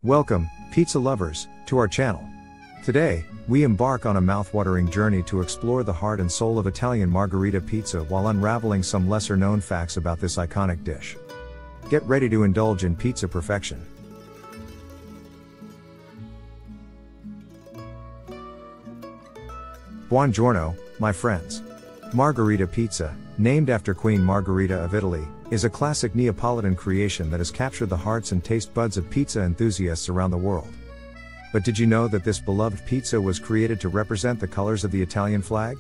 Welcome, pizza lovers, to our channel. Today, we embark on a mouthwatering journey to explore the heart and soul of Italian Margherita Pizza while unraveling some lesser-known facts about this iconic dish. Get ready to indulge in pizza perfection. Buongiorno, my friends. Margherita Pizza, named after Queen Margherita of Italy, is a classic Neapolitan creation that has captured the hearts and taste buds of pizza enthusiasts around the world. But did you know that this beloved pizza was created to represent the colors of the Italian flag?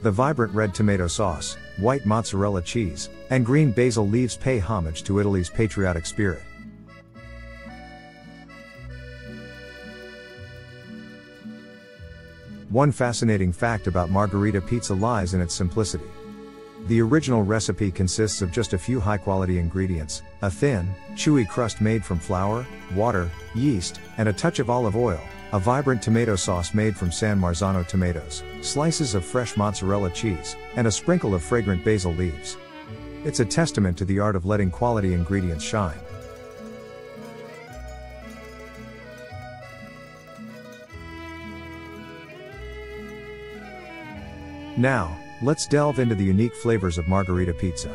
The vibrant red tomato sauce, white mozzarella cheese, and green basil leaves pay homage to Italy's patriotic spirit. One fascinating fact about Margherita Pizza lies in its simplicity. The original recipe consists of just a few high-quality ingredients: a thin, chewy crust made from flour, water, yeast, and a touch of olive oil, a vibrant tomato sauce made from San Marzano tomatoes, slices of fresh mozzarella cheese, and a sprinkle of fragrant basil leaves. It's a testament to the art of letting quality ingredients shine. Now, let's delve into the unique flavors of Margherita Pizza.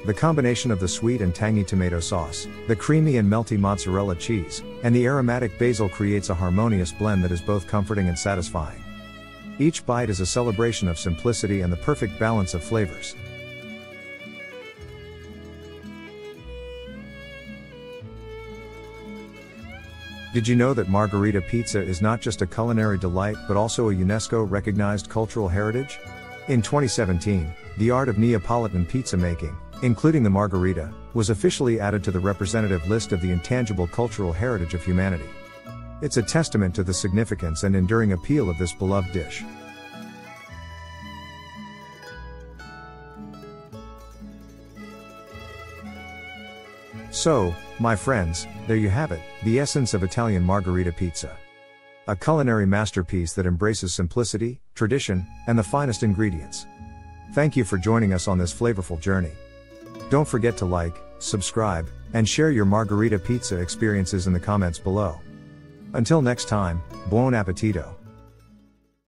The combination of the sweet and tangy tomato sauce, the creamy and melty mozzarella cheese, and the aromatic basil creates a harmonious blend that is both comforting and satisfying. Each bite is a celebration of simplicity and the perfect balance of flavors. Did you know that Margherita Pizza is not just a culinary delight but also a UNESCO-recognized cultural heritage? In 2017, the art of Neapolitan pizza making, including the Margherita, was officially added to the representative list of the intangible cultural heritage of humanity. It's a testament to the significance and enduring appeal of this beloved dish. So, my friends, there you have it, the essence of Italian Margherita Pizza. A culinary masterpiece that embraces simplicity, tradition, and the finest ingredients. Thank you for joining us on this flavorful journey. Don't forget to like, subscribe, and share your Margherita Pizza experiences in the comments below. Until next time, buon appetito!